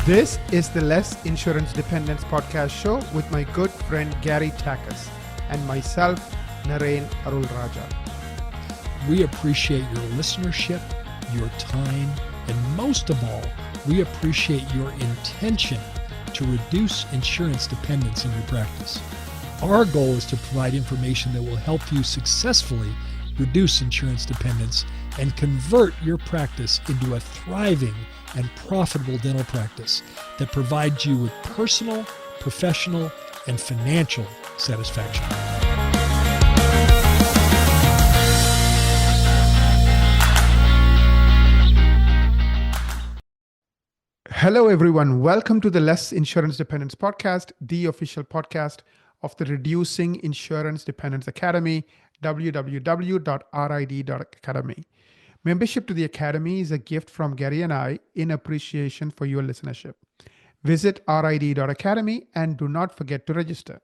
This is the Less Insurance Dependence podcast show with my good friend Gary Takacs and myself, Naren Arulrajah. We appreciate your listenership, your time, and most of all, we appreciate your intention to reduce insurance dependence in your practice. Our goal is to provide information that will help you successfully reduce insurance dependence and convert your practice into a thriving and profitable dental practice that provides you with personal, professional, and financial satisfaction. Hello, everyone. Welcome to the Less Insurance Dependence podcast, the official podcast of the Reducing Insurance Dependence Academy, www.rid.academy. Membership to the Academy is a gift from Gary and I in appreciation for your listenership. Visit rid.academy and do not forget to register.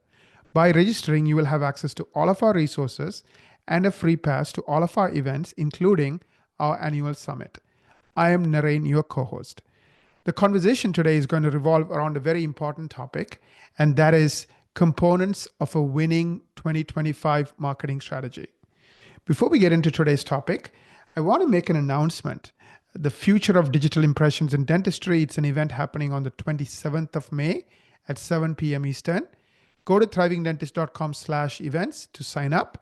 By registering, you will have access to all of our resources and a free pass to all of our events, including our annual summit. I am Naren, your co-host. The conversation today is going to revolve around a very important topic, and that is components of a winning 2025 marketing strategy. Before we get into today's topic, I want to make an announcement. The Future of Digital Impressions in Dentistry, it's an event happening on the 27th of May at 7 p.m. Eastern. Go to thrivingdentist.com/events to sign up,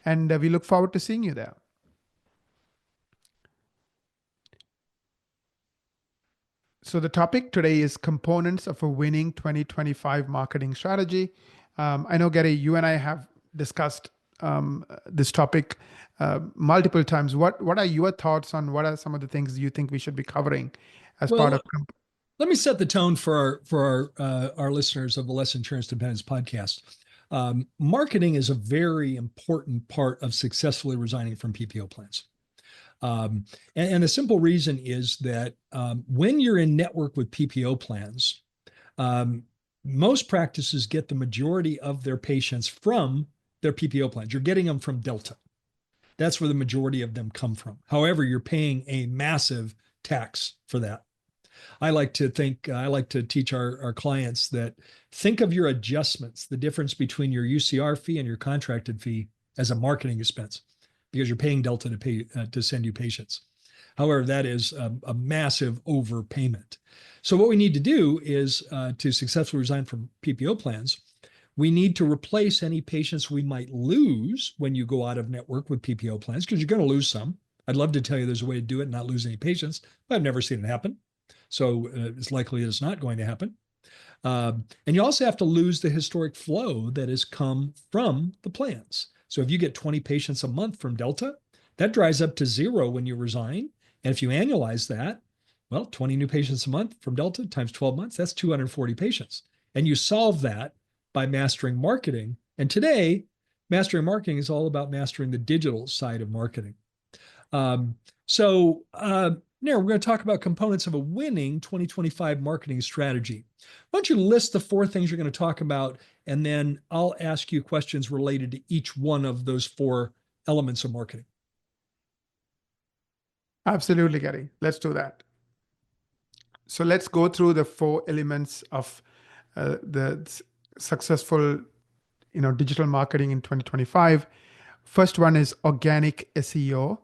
and we look forward to seeing you there. So the topic today is components of a winning 2025 marketing strategy. I know, Gary, you and I have discussed this topic multiple times. What are your thoughts on what are some of the things you think we should be covering as part of? Let me set the tone for our listeners of the Less Insurance Dependence podcast. Marketing is a very important part of successfully resigning from PPO plans. And the simple reason is that when you're in network with PPO plans, most practices get the majority of their patients from their PPO plans. You're getting them from Delta. That's where the majority of them come from. However, you're paying a massive tax for that. I like to teach our clients that think of your adjustments, the difference between your UCR fee and your contracted fee, as a marketing expense, because you're paying Delta to send you patients. However, that is a massive overpayment. So what we need to do is to successfully resign from PPO plans, we need to replace any patients we might lose when you go out of network with PPO plans, because you're going to lose some. I'd love to tell you there's a way to do it and not lose any patients, but I've never seen it happen. So it's likely it's not going to happen. And you also have to lose the historic flow that has come from the plans. So if you get 20 patients a month from Delta, that dries up to zero when you resign. And if you annualize that, well, 20 new patients a month from Delta times 12 months, that's 240 patients. And you solve that by mastering marketing. And today, mastering marketing is all about mastering the digital side of marketing. Now we're going to talk about components of a winning 2025 marketing strategy. Why don't you list the four things you're going to talk about, and then I'll ask you questions related to each one of those four elements of marketing. Absolutely, Gary. Let's do that. So let's go through the four elements of the successful, digital marketing in 2025. First one is organic SEO.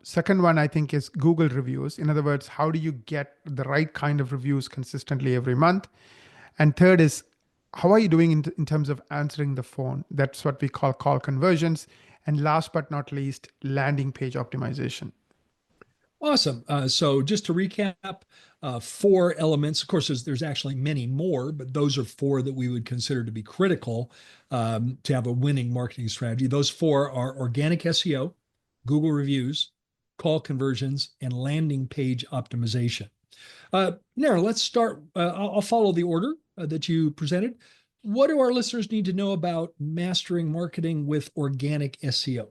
Second one, I think, is Google reviews. In other words, how do you get the right kind of reviews consistently every month? And third is, how are you doing in terms of answering the phone? That's what we call conversions. And last but not least, landing page optimization. Awesome. So just to recap, four elements. Of course, there's actually many more, but those are four that we would consider to be critical to have a winning marketing strategy. Those four are organic SEO, Google reviews, call conversions, and landing page optimization. Naren, let's start. I'll follow the order that you presented. What do our listeners need to know about mastering marketing with organic SEO?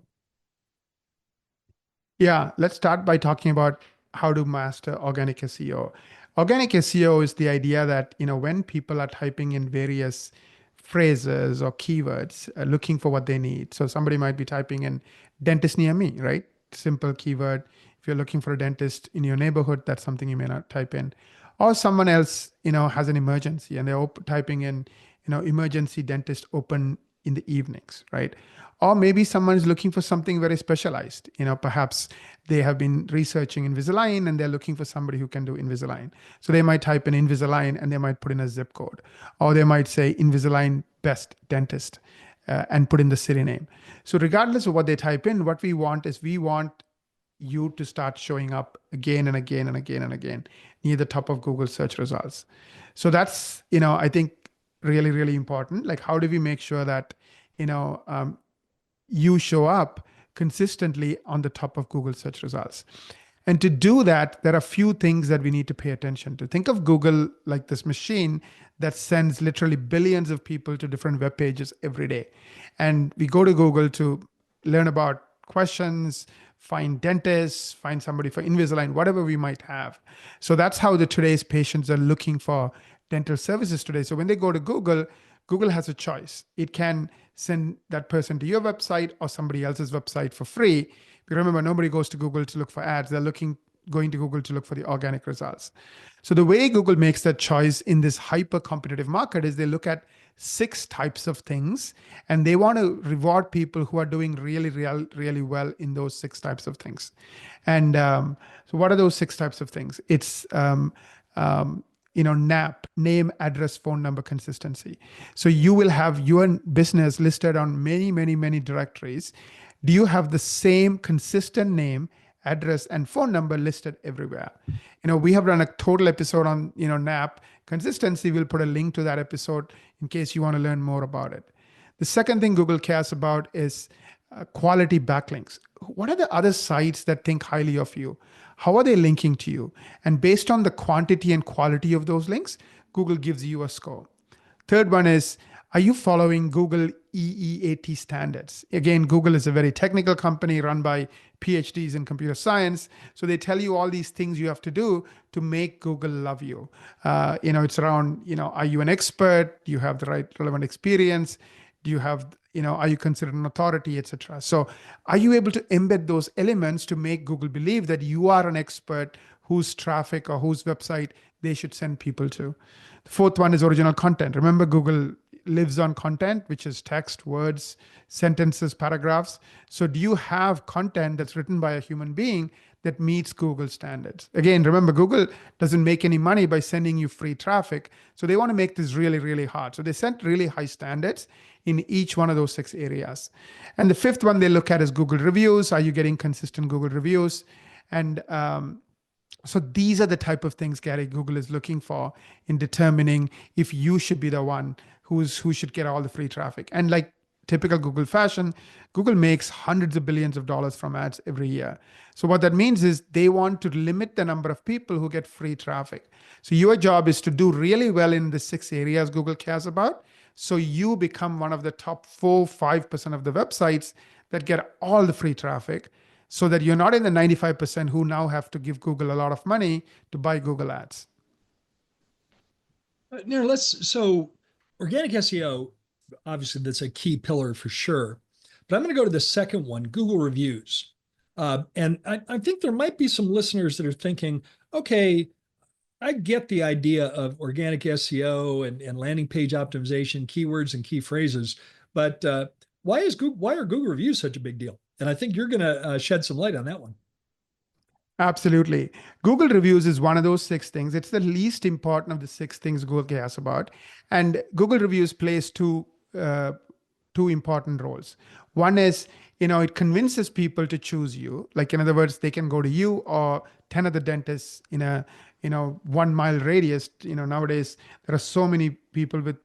Yeah, let's start by talking about how to master organic SEO. Organic SEO is the idea that, when people are typing in various phrases or keywords looking for what they need. So somebody might be typing in dentist near me, right? Simple keyword. If you're looking for a dentist in your neighborhood, that's something you may not type in. or someone else, has an emergency and they're typing in, emergency dentist open in the evenings, right? Or maybe someone is looking for something very specialized. Perhaps they have been researching Invisalign and they're looking for somebody who can do Invisalign. So they might type in Invisalign and they might put in a zip code, or they might say Invisalign best dentist, and put in the city name. So regardless of what they type in, what we want you to start showing up again and again and again and again near the top of Google search results. So that's, I think really, really important. Like, how do we make sure that, you know, um, you show up consistently on the top of Google search results? And to do that, there are a few things that we need to pay attention to. Think of Google like this machine that sends literally billions of people to different web pages every day. And we go to Google to learn about questions, find dentists, find somebody for Invisalign, whatever we might have. So that's how the today's patients are looking for dental services today. So when they go to Google, Google has a choice. It can send that person to your website or somebody else's website for free. But remember, nobody goes to Google to look for ads. They're going to Google to look for the organic results. So the way Google makes that choice in this hyper competitive market is they look at 6 types of things, and they want to reward people who are doing really, really well in those 6 types of things. And so what are those 6 types of things? It's NAP, name, address, phone number consistency. So you will have your business listed on many, many, many directories. Do you have the same consistent name, address, and phone number listed everywhere? We have done a total episode on, NAP consistency. We'll put a link to that episode in case you want to learn more about it. The second thing Google cares about is quality backlinks. What are the other sites that think highly of you? How are they linking to you? And based on the quantity and quality of those links, Google gives you a score. Third one is, are you following Google EEAT standards? Again, Google is a very technical company run by PhDs in computer science. So they tell you all these things you have to do to make Google love you. It's around, are you an expert? Do you have the right relevant experience? Do you have, are you considered an authority, etc.? So are you able to embed those elements to make Google believe that you are an expert whose traffic or whose website they should send people to? The fourth one is original content. Remember, Google lives on content, which is text, words, sentences, paragraphs. So do you have content that's written by a human being that meets Google standards? Again, remember, Google doesn't make any money by sending you free traffic. So they want to make this really, really hard. So they set really high standards in each one of those 6 areas. And the fifth one they look at is Google reviews. Are you getting consistent Google reviews? And so these are the type of things, Gary, Google is looking for in determining if you should be the one who should get all the free traffic. And like typical Google fashion, Google makes hundreds of billions of dollars from ads every year. So what that means is they want to limit the number of people who get free traffic. So your job is to do really well in the 6 areas Google cares about. So you become one of the top 4-5% of the websites that get all the free traffic, so that you're not in the 95% who now have to give Google a lot of money to buy Google ads. Now so organic SEO, obviously that's a key pillar for sure, but I'm going to go to the second one, Google reviews. And I think there might be some listeners that are thinking, okay, I get the idea of organic SEO and landing page optimization, keywords and key phrases, but why are Google reviews such a big deal? And I think you're going to shed some light on that one. Absolutely. Google reviews is one of those 6 things. It's the least important of the 6 things Google cares about. And Google reviews plays two important roles. One is, it convinces people to choose you. Like, in other words, they can go to you or 10 other dentists in a 1 mile radius. Nowadays there are so many people with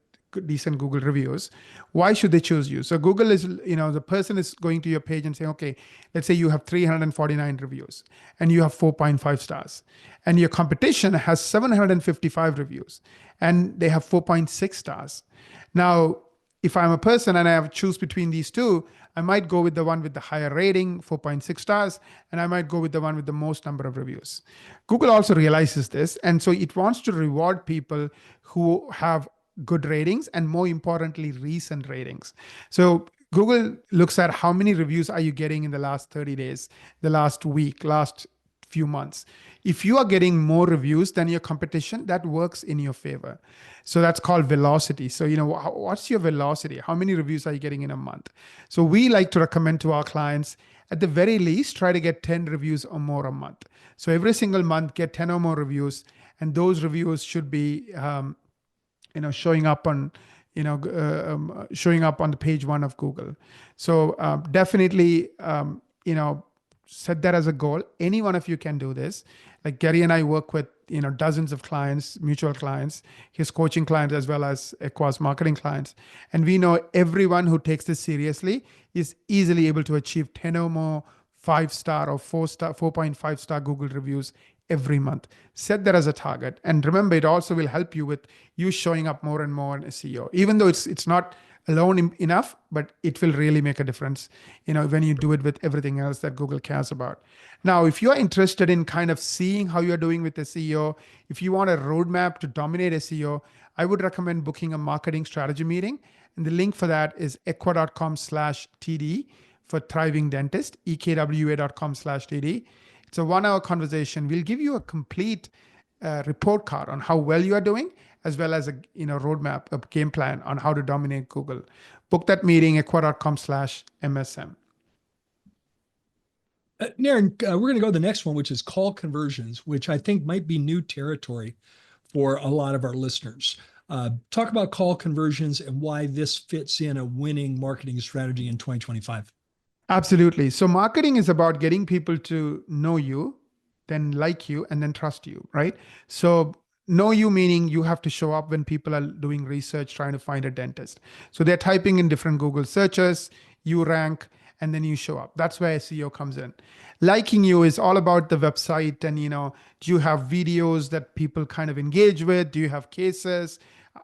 decent Google reviews. Why should they choose you? So Google is, the person is going to your page and saying, okay, let's say you have 349 reviews and you have 4.5 stars, and your competition has 755 reviews and they have 4.6 stars. Now, if I'm a person and I have to choose between these two, I might go with the one with the higher rating, 4.6 stars, and I might go with the one with the most number of reviews. Google also realizes this, and so it wants to reward people who have good ratings, and more importantly, recent ratings. So Google looks at how many reviews are you getting in the last 30 days, the last week, last few months. If you are getting more reviews than your competition, that works in your favor. So that's called velocity. So, what's your velocity? How many reviews are you getting in a month? So we like to recommend to our clients, at the very least, try to get 10 reviews or more a month. So every single month, get 10 or more reviews. And those reviews should be, showing up on, showing up on the page one of Google. So definitely, set that as a goal. Any one of you can do this. Like Gary and I work with dozens of clients, mutual clients, his coaching clients as well as Equa's marketing clients, and we know everyone who takes this seriously is easily able to achieve 10 or more 5-star or 4-star, 4.5-star Google reviews every month. Set that as a target, and remember, it also will help you with you showing up more and more in SEO. Even though it's not alone enough, but it will really make a difference, when you do it with everything else that Google cares about. Now, if you're interested in kind of seeing how you're doing with SEO, if you want a roadmap to dominate SEO, I would recommend booking a marketing strategy meeting. And the link for that is equa.com/TD for Thriving Dentist, ekwa.com/TD. It's a 1-hour conversation. We'll give you a complete report card on how well you are doing, as well as a roadmap, a game plan on how to dominate Google. Book that meeting, equa.com/MSM. Naren, we're going to go to the next one, which is call conversions, which I think might be new territory for a lot of our listeners. Talk about call conversions and why this fits in a winning marketing strategy in 2025. Absolutely. So marketing is about getting people to know you, then like you, and then trust you, right? So know you meaning you have to show up when people are doing research trying to find a dentist. So they're typing in different Google searches, you rank, and then you show up. That's where SEO comes in. Liking you is all about the website, and do you have videos that people kind of engage with? Do you have cases?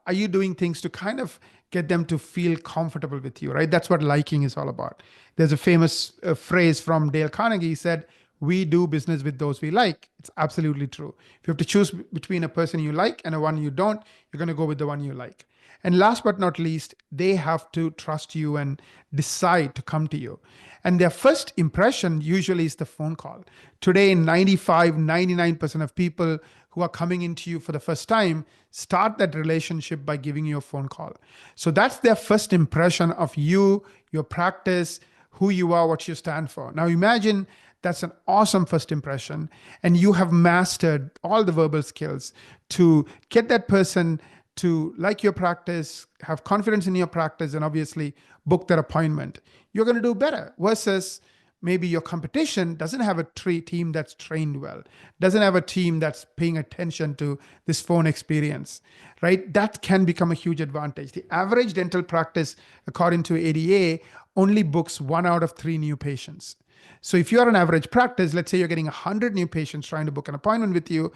Are you doing things to kind of get them to feel comfortable with you, right? That's what liking is all about. There's a famous phrase from Dale Carnegie. He said, "We do business with those we like." It's absolutely true. If you have to choose between a person you like and a one you don't, you're going to go with the one you like. And last but not least, they have to trust you and decide to come to you. And their first impression usually is the phone call. Today, 95, 99% of people who are coming into you for the first time start that relationship by giving you a phone call. So that's their first impression of you, your practice, who you are, what you stand for. Now imagine that's an awesome first impression, and you have mastered all the verbal skills to get that person to like your practice, have confidence in your practice, and obviously book their appointment. You're going to do better versus maybe your competition doesn't have a team that's trained well, doesn't have a team that's paying attention to this phone experience, right? That can become a huge advantage. The average dental practice, according to ADA, only books 1 out of 3 new patients. So if you're an average practice, let's say you're getting 100 new patients trying to book an appointment with you,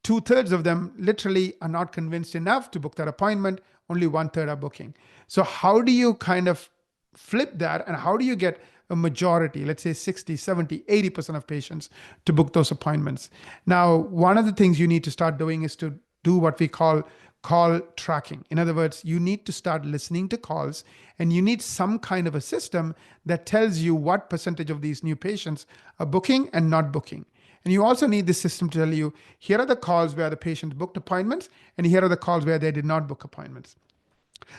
2/3 of them literally are not convinced enough to book that appointment. Only 1/3 are booking. So how do you kind of flip that, and how do you get a majority, let's say 60, 70, 80% of patients to book those appointments? Now, one of the things you need to start doing is to do what we call tracking. In other words, you need to start listening to calls, and you need some kind of a system that tells you what percentage of these new patients are booking and not booking. And you also need this system to tell you, here are the calls where the patient booked appointments, and here are the calls where they did not book appointments.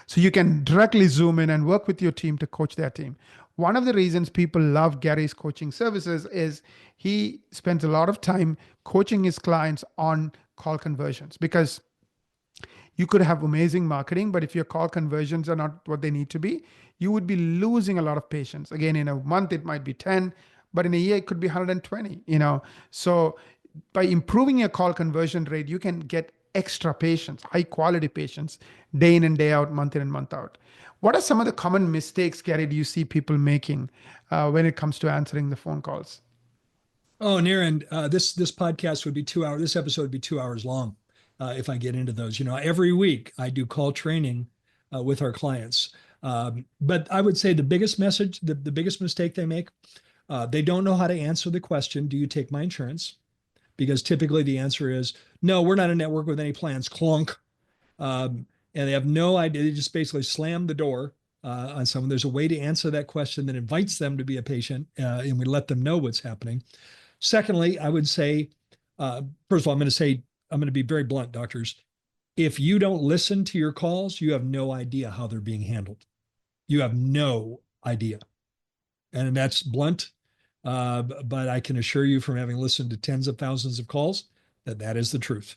So you can directly zoom in and work with your team to coach their team. One of the reasons people love Gary's coaching services is he spends a lot of time coaching his clients on call conversions, because you could have amazing marketing, but if your call conversions are not what they need to be, you would be losing a lot of patients. Again, in a month, it might be 10, but in a year, it could be 120, So by improving your call conversion rate, you can get extra patients, high quality patients, day in and day out, month in and month out. What are some of the common mistakes, Gary, do you see people making when it comes to answering the phone calls? Oh, Naren, this podcast would be 2 hours. This episode would be 2 hours long if I get into those. Every week I do call training with our clients. But I would say the biggest mistake they make, they don't know how to answer the question, do you take my insurance? Because typically the answer is, no, we're not a network with any plans, clunk. And they have no idea. They just basically slam the door on someone. There's a way to answer that question that invites them to be a patient, and we let them know what's happening. Secondly, I would say, first of all, I'm going to be very blunt, doctors. If you don't listen to your calls, you have no idea how they're being handled. You have no idea. And that's blunt, but I can assure you from having listened to tens of thousands of calls that that is the truth.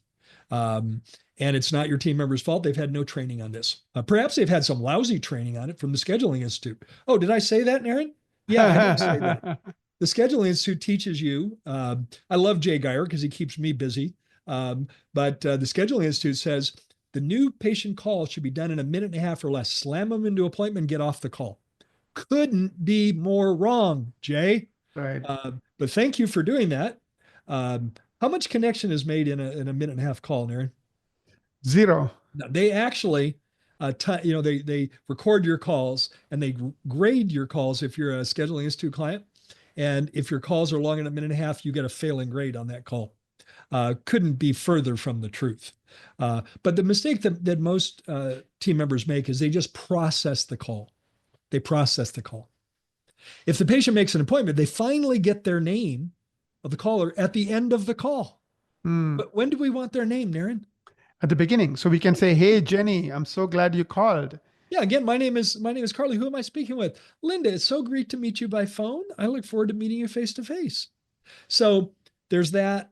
Um, and it's not your team members' fault. They've had no training on this. Perhaps they've had some lousy training on it from the Scheduling Institute. Oh, did I say that, Naren? Yeah, I did say that. The Scheduling Institute teaches you. I love Jay Geyer because he keeps me busy. But the Scheduling Institute says the new patient call should be done in a minute and a half or less. Slam them into appointment, get off the call. Couldn't be more wrong, Jay. Right. But thank you for doing that. How much connection is made in a minute and a half call, Naren? Zero. Now, they actually, they record your calls and they grade your calls if you're a Scheduling Institute client. And if your calls are longer than a minute and a half, you get a failing grade on that call. Couldn't be further from the truth. But the mistake that most team members make is they just process the call. They process the call. If the patient makes an appointment, they finally get their name of the caller at the end of the call. But when do we want their name, Naren? At the beginning. So we can say, hey, Jenny, I'm so glad you called. Yeah, again, my name is Carly. Who am I speaking with? Linda, it's so great to meet you by phone. I look forward to meeting you face to face. So there's that,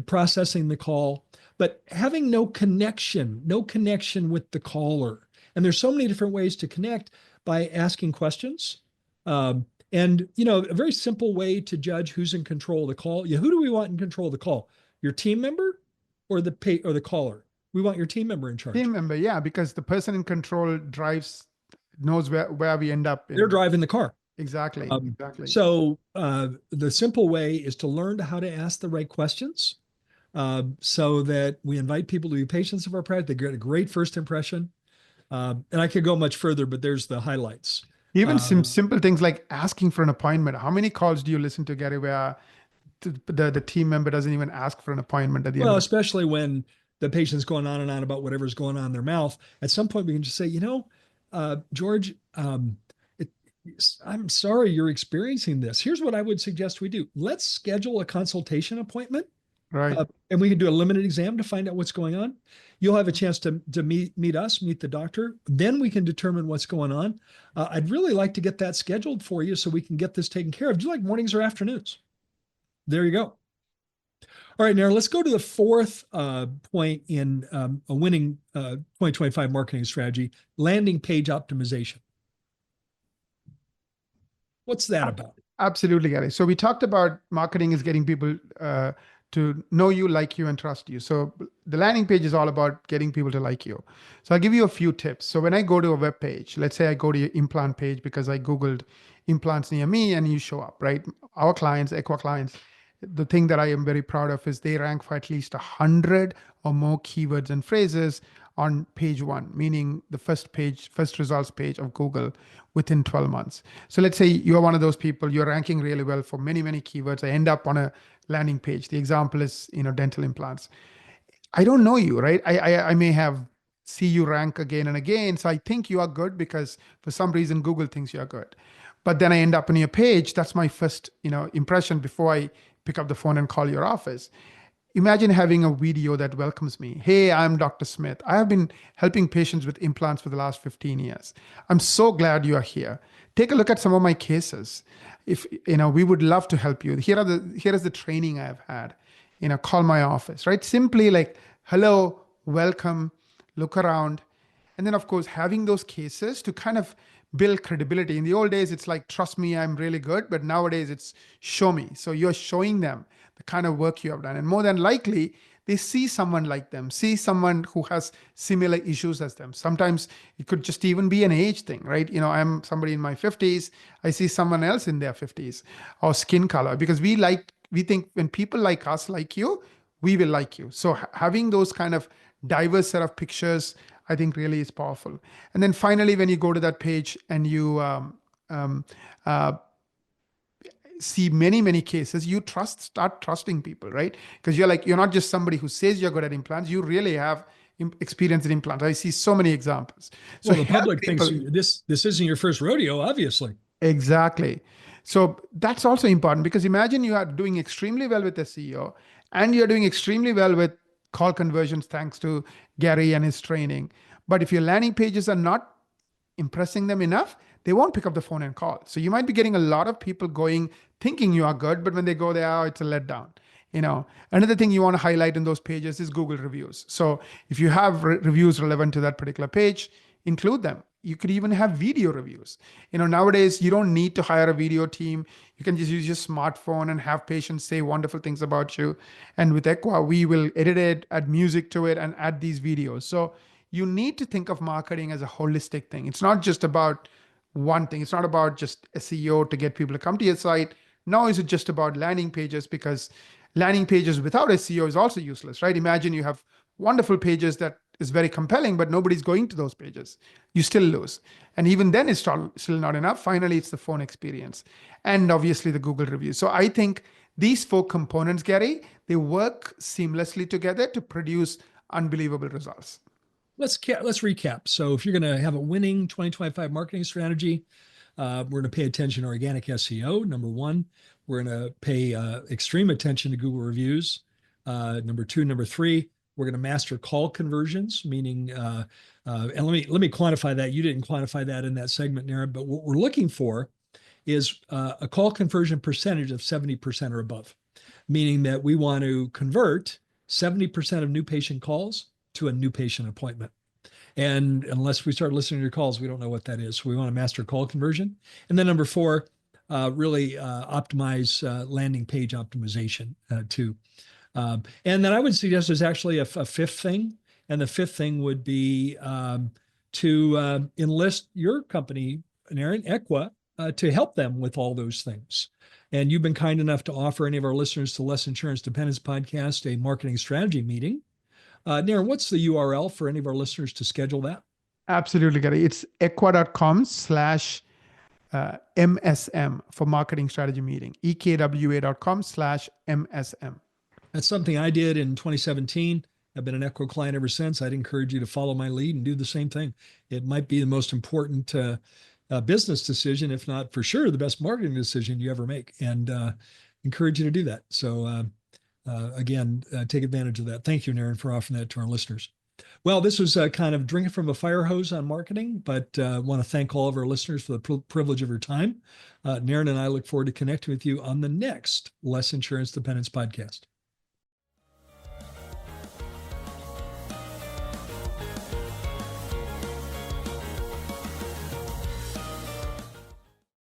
processing the call, but having no connection with the caller. And there's so many different ways to connect by asking questions. And a very simple way to judge who's in control of the call. Yeah, who do we want in control of the call? Your team member or the caller? We want your team member in charge. Team member, yeah, because the person in control knows where we end up. They're driving the car. Exactly. Exactly. So the simple way is to learn how to ask the right questions so that we invite people to be patients of our practice. They get a great first impression. And I could go much further, but there's the highlights. Even some simple things like asking for an appointment. How many calls do you listen to, Gary, where the team member doesn't even ask for an appointment at the end? Well, especially when the patient's going on and on about whatever's going on in their mouth. At some point, we can just say, George, I'm sorry you're experiencing this. Here's what I would suggest we do. Let's schedule a consultation appointment. Right. And we can do a limited exam to find out what's going on. You'll have a chance to meet the doctor. Then we can determine what's going on. I'd really like to get that scheduled for you so we can get this taken care of. Do you like mornings or afternoons? There you go. All right, now let's go to the fourth point in a winning 2025 marketing strategy, landing page optimization. What's that about? Absolutely, Gary. So we talked about marketing is getting people to know you, like you, and trust you. So the landing page is all about getting people to like you. So I'll give you a few tips. So when I go to a web page, let's say I go to your implant page because I Googled implants near me and you show up, right? Our clients, Equa clients, the thing that I am very proud of is they rank for at least 100 or more keywords and phrases on page one, meaning the first results page of Google within 12 months. So let's say you're one of those people, you're ranking really well for many, many keywords. I end up on a landing page. The example is, dental implants. I don't know you, right? I may have see you rank again and again. So I think you are good because for some reason, Google thinks you are good. But then I end up on your page. That's my first, impression before I pick up the phone and call your office. Imagine having a video that welcomes me. Hey, I'm Dr. Smith. I have been helping patients with implants for the last 15 years. I'm so glad you are here. Take a look at some of my cases. If we would love to help you. Here is the training I've had. Call my office, right? Simply like, hello, welcome, look around. And then of course, having those cases to kind of build credibility. In the old days, it's like, trust me, I'm really good. But nowadays it's show me. So you're showing them the kind of work you have done. And more than likely, they see someone like them, see someone who has similar issues as them. Sometimes it could just even be an age thing, right? I'm somebody in my 50s. I see someone else in their 50s, or skin color, because we think when people like us, like you, we will like you. So having those kind of diverse set of pictures, I think really is powerful. And then finally, when you go to that page and you see many, many cases, you start trusting people, right? Because you're not just somebody who says you're good at implants, you really have experience in implants. I see so many examples. So the public thinks this isn't your first rodeo, obviously. Exactly. So that's also important because imagine you are doing extremely well with SEO and you're doing extremely well with call conversions thanks to Gary and his training. But if your landing pages are not impressing them enough, they won't pick up the phone and call. So you might be getting a lot of people going thinking you are good, but when they go there, oh, it's a letdown. Another thing you want to highlight in those pages is Google reviews. So if you have reviews relevant to that particular page, include them. You could even have video reviews. Nowadays you don't need to hire a video team. You can just use your smartphone and have patients say wonderful things about you. And with Equa, we will edit it, add music to it, and add these videos. So you need to think of marketing as a holistic thing. It's not just about one thing. It's not about just SEO to get people to come to your site. Nor is it just about landing pages, because landing pages without SEO is also useless, right? Imagine you have wonderful pages that is very compelling, but nobody's going to those pages. You still lose. And even then, it's still not enough. Finally, it's the phone experience and obviously the Google reviews. So I think these four components, Gary, they work seamlessly together to produce unbelievable results. Let's recap. So if you're going to have a winning 2025 marketing strategy, we're going to pay attention to organic SEO. Number one, we're going to pay extreme attention to Google reviews. Number two, number three, we're going to master call conversions, meaning, and let me quantify that. You didn't quantify that in that segment, Naren, but what we're looking for is a call conversion percentage of 70% or above, meaning that we want to convert 70% of new patient calls to a new patient appointment. And unless we start listening to your calls, we don't know what that is. So we want to master call conversion. And then number four, really optimize landing page optimization too. And then I would suggest there's actually a fifth thing. And the fifth thing would be to enlist your company, Naren, Equa, to help them with all those things. And you've been kind enough to offer any of our listeners to Less Insurance Dependence Podcast a marketing strategy meeting. Naren, what's the URL for any of our listeners to schedule that? Absolutely, Gary. It's equa.com/MSM for marketing strategy meeting. ekwa.com/MSM. That's something I did in 2017. I've been an Equa client ever since. I'd encourage you to follow my lead and do the same thing. It might be the most important business decision, if not for sure, the best marketing decision you ever make. And encourage you to do that. So again, take advantage of that. Thank you, Naren, for offering that to our listeners. Well, this was kind of drinking from a fire hose on marketing, but want to thank all of our listeners for the privilege of your time. Naren and I look forward to connecting with you on the next Less Insurance Dependence podcast.